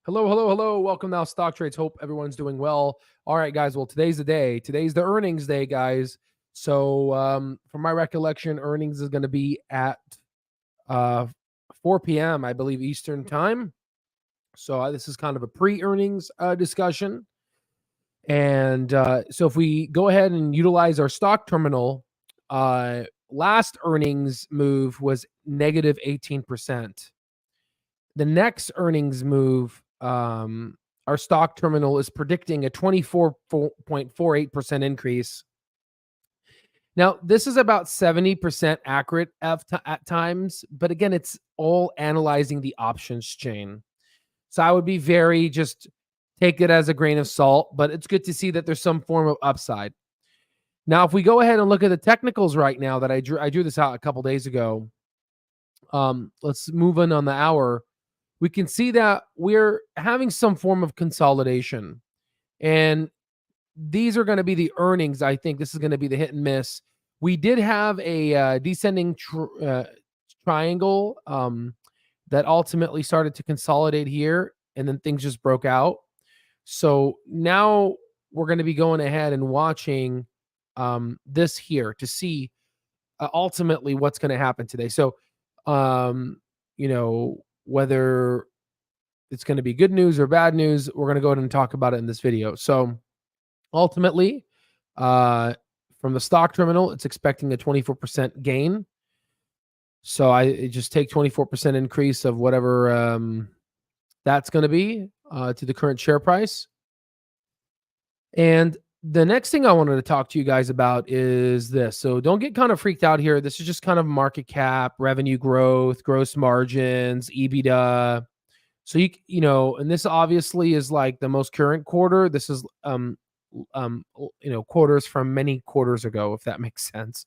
Hello, hello, hello. Welcome now, Stock Trades. Hope everyone's doing well. All right, guys. Well, today's the day. Today's the earnings day, guys. So, from my recollection, earnings is going to be at uh, 4 p.m., I believe, Eastern time. So, this is kind of a pre-earnings discussion. And so, if we go ahead and utilize our stock terminal, last earnings move was negative 18%. The next earnings move, our stock terminal is predicting a 24.48% increase. Now, this is about 70% accurate at times, but again, it's all analyzing the options chain. So I would be just take it as a grain of salt, but it's good to see that there's some form of upside. Now, if we go ahead and look at the technicals right now that I drew this out a couple days ago. Let's move on the hour. We can see that we're having some form of consolidation. And these are going to be the earnings. I think this is going to be the hit and miss. We did have a descending triangle that ultimately started to consolidate here, and then things just broke out. So now we're going to be going ahead and watching this here to see ultimately what's going to happen today. So, whether it's going to be good news or bad news, we're going to go ahead and talk about it in this video. So ultimately, from the stock terminal, it's expecting a 24% gain. So I just take 24% increase of whatever that's going to be to the current share price. And the next thing I wanted to talk to you guys about is this. So don't get kind of freaked out here. This is just kind of market cap, revenue growth, gross margins, EBITDA. So and this obviously is like the most current quarter. This is quarters from many quarters ago, if that makes sense.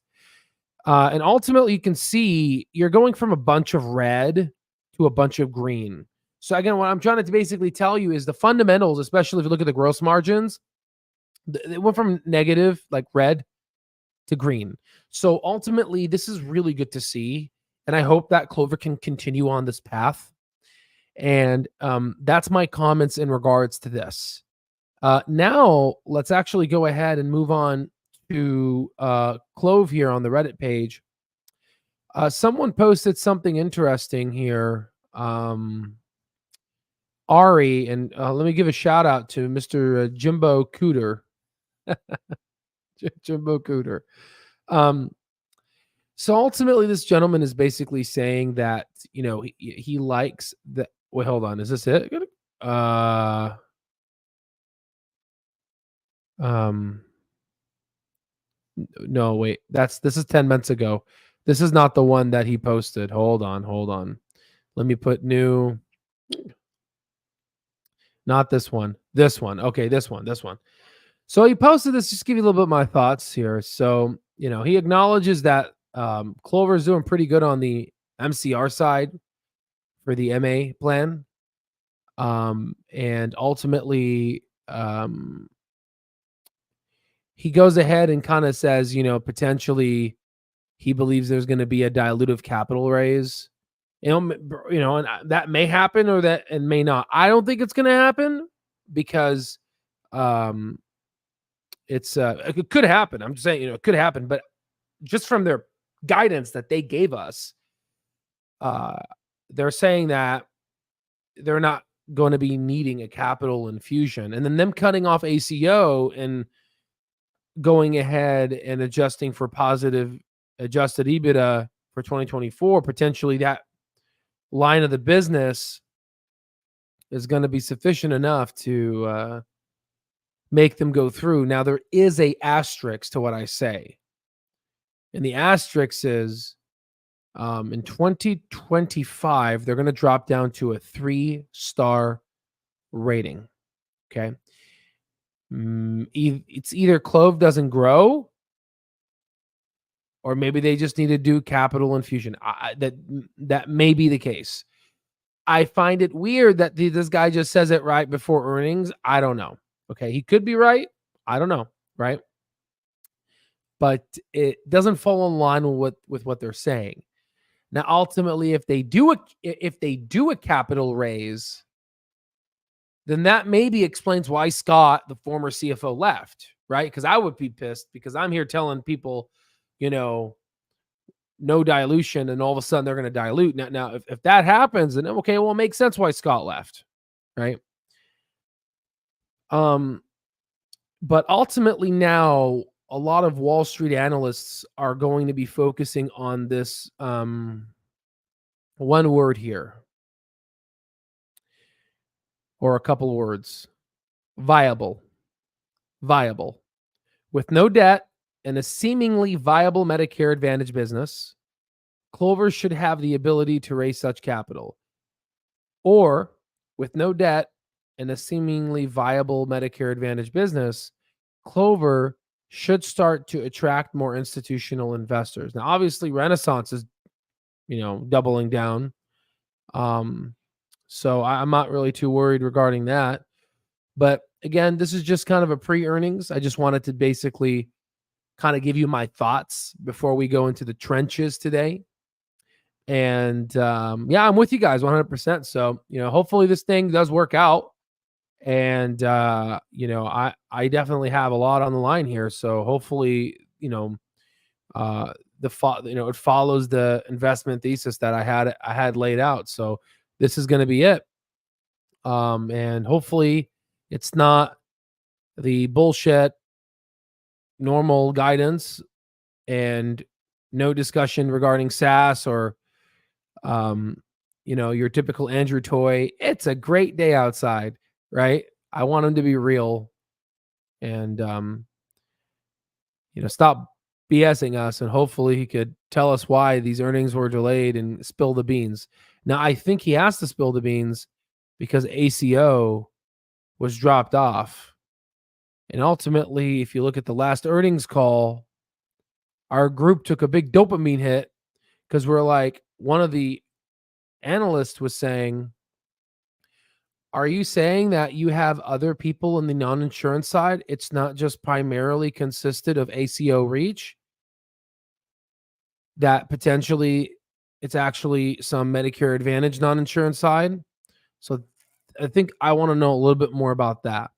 And ultimately, you can see you're going from a bunch of red to a bunch of green. So again, what I'm trying to basically tell you is the fundamentals, especially if you look at the gross margins, it went from negative, like red, to green. So ultimately, this is really good to see. And I hope that Clover can continue on this path. And that's my comments in regards to this. Now, let's actually go ahead and move on to CLOV here on the Reddit page. Someone posted something interesting here. Ari, and let me give a shout out to Mr. Jimbo Cooter. Jimbo Cooter. So ultimately, this gentleman is basically saying that, he likes the. Wait, hold on. Is this it? No, wait. This is 10 minutes ago. This is not the one that he posted. Hold on. Let me put new. Not this one. This one. Okay, this one. So he posted this. Just give you a little bit of my thoughts here. So, he acknowledges that Clover is doing pretty good on the MCR side for the MA plan. And ultimately, he goes ahead and kind of says, potentially he believes there's going to be a dilutive capital raise. And that may happen or that and may not. I don't think it's going to happen because it could happen. I'm just saying, it could happen, but just from their guidance that they gave us, they're saying that they're not going to be needing a capital infusion, and then them cutting off ACO and going ahead and adjusting for positive adjusted EBITDA for 2024, potentially that line of the business is going to be sufficient enough to make them go through. Now, there is a asterisk to what I say. And the asterisk is in 2025, they're going to drop down to a 3-star rating. Okay. It's either CLOV doesn't grow, or maybe they just need to do capital infusion. That may be the case. I find it weird that this guy just says it right before earnings. I don't know. Okay, he could be right. I don't know. Right, but it doesn't fall in line with what they're saying. Now, ultimately, if they do a capital raise, then that maybe explains why Scott, the former CFO, left, right? Because I would be pissed because I'm here telling people, you know, no dilution, and all of a sudden they're going to dilute. Now, if that happens, then okay, well, it makes sense why Scott left, right? Um, but ultimately now a lot of Wall Street analysts are going to be focusing on this one word here, or a couple of words: viable. Viable. With no debt and a seemingly viable Medicare Advantage business, Clover should have the ability to raise such capital. Or, with no debt and a seemingly viable Medicare Advantage business, Clover should start to attract more institutional investors. Now, obviously, Renaissance is, doubling down. So I'm not really too worried regarding that. But again, this is just kind of a pre-earnings. I just wanted to basically kind of give you my thoughts before we go into the trenches today. And yeah, I'm with you guys 100%. So, hopefully this thing does work out. And I definitely have a lot on the line here. So hopefully, it follows the investment thesis that I had laid out. So this is going to be it. And hopefully it's not the bullshit normal guidance and no discussion regarding SaaS or your typical Andrew toy. It's a great day outside, right? I want him to be real and stop BSing us, and hopefully he could tell us why these earnings were delayed and spill the beans. Now, I think he has to spill the beans because ACO was dropped off. And ultimately, if you look at the last earnings call, our group took a big dopamine hit because we're like, one of the analysts was saying, are you saying that you have other people in the non-insurance side? It's not just primarily consisted of ACO reach, that potentially it's actually some Medicare Advantage non-insurance side. So I think I want to know a little bit more about that.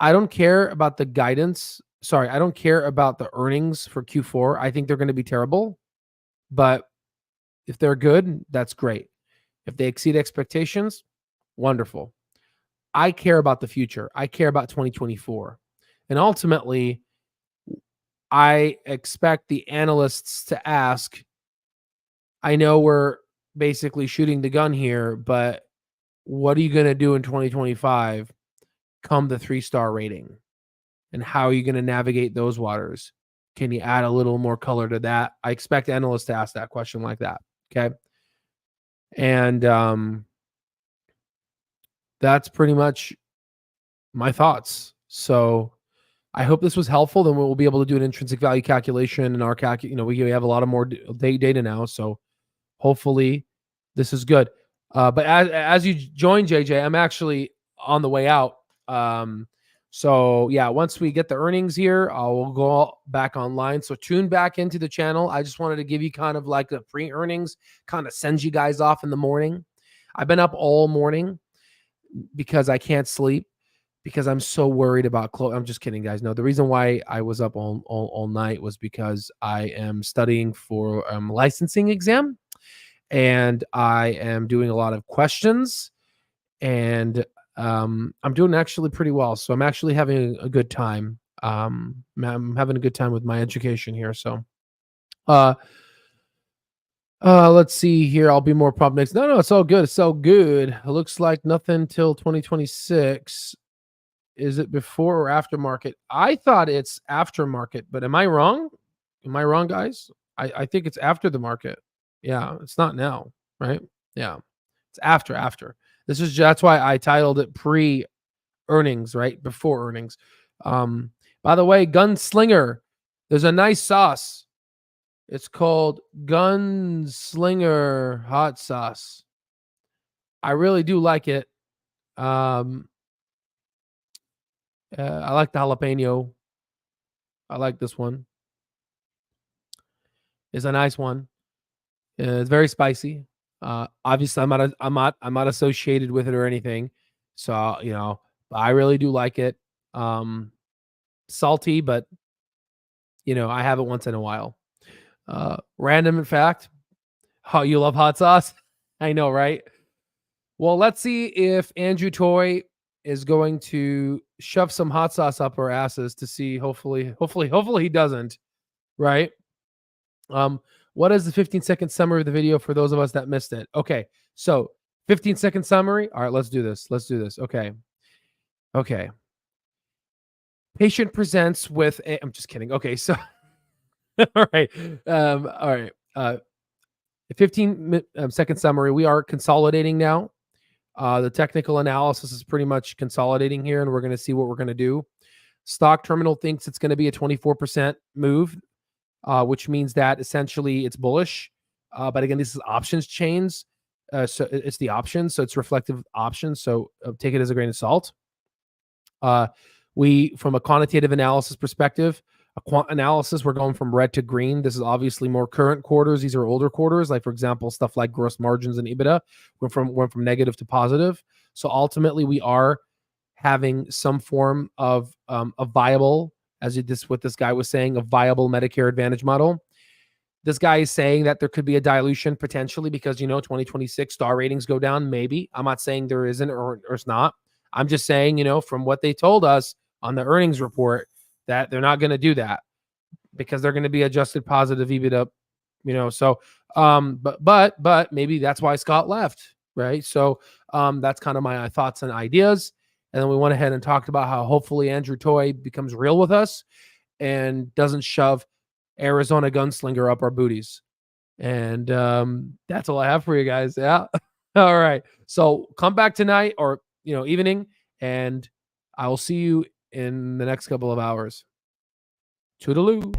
I don't care about the guidance. Sorry, I don't care about the earnings for Q4. I think they're going to be terrible. But if they're good, that's great. If they exceed expectations, wonderful. I care about the future. I care about 2024. And ultimately, I expect the analysts to ask, I know we're basically shooting the gun here, but what are you going to do in 2025 come the 3-star rating? And how are you going to navigate those waters? Can you add a little more color to that? I expect analysts to ask that question like that. Okay. And that's pretty much my thoughts. So I hope this was helpful. Then we'll be able to do an intrinsic value calculation in our we have a lot of more data now. So hopefully this is good. But as you join JJ, I'm actually on the way out. So yeah, once we get the earnings here, I will go back online. So tune back into the channel. I just wanted to give you kind of like a pre-earnings, kind of send you guys off in the morning. I've been up all morning because I can't sleep because I'm so worried about Clover. I'm just kidding, guys. No, the reason why I was up all night was because I am studying for licensing exam, and I am doing a lot of questions, and I'm doing actually pretty well. So I'm actually having a good time. I'm having a good time with my education here. So, let's see here. I'll be more prompt next. No, it's all good. It's all good. It looks like nothing till 2026. Is it before or after market? I thought it's after market, but am I wrong? Am I wrong, guys? I think it's after the market. Yeah, it's not now, right? Yeah, it's after. That's why I titled it pre earnings, right? Before earnings. By the way, Gunslinger, there's a nice sauce. It's called Gunslinger hot sauce. I really do like it. I like the jalapeno. I like this one. It's a nice one. It's very spicy. Obviously, I'm not associated with it or anything. So, I really do like it. Salty, but I have it once in a while. Random fact, how you love hot sauce. I know, right? Well, let's see if Andrew Toy is going to shove some hot sauce up our asses to see. Hopefully he doesn't. Right? Um, what is the 15-second summary of the video for those of us that missed it? Okay, so 15-second summary. All right, let's do this. Okay. Patient presents with I'm just kidding. Okay, so all right. All right. 15-second summary. We are consolidating now. The technical analysis is pretty much consolidating here, and we're going to see what we're going to do. Stock terminal thinks it's going to be a 24% move, which means that essentially it's bullish. But again, this is options chains. So it's the options. So it's reflective options. So take it as a grain of salt. From a quantitative analysis perspective, a quant analysis, we're going from red to green. This is obviously more current quarters. These are older quarters. Like, for example, stuff like gross margins and EBITDA went from negative to positive. So ultimately, we are having some form of a viable, what this guy was saying, a viable Medicare Advantage model. This guy is saying that there could be a dilution potentially because, 2026 star ratings go down. Maybe. I'm not saying there isn't or it's not. I'm just saying, from what they told us on the earnings report, that they're not going to do that because they're going to be adjusted positive EBITDA, so, but maybe that's why Scott left. Right. So, that's kind of my thoughts and ideas. And then we went ahead and talked about how hopefully Andrew Toy becomes real with us and doesn't shove Arizona gunslinger up our booties. And that's all I have for you guys. Yeah. All right. So come back tonight or, evening, and I will see you in the next couple of hours. Toodaloo.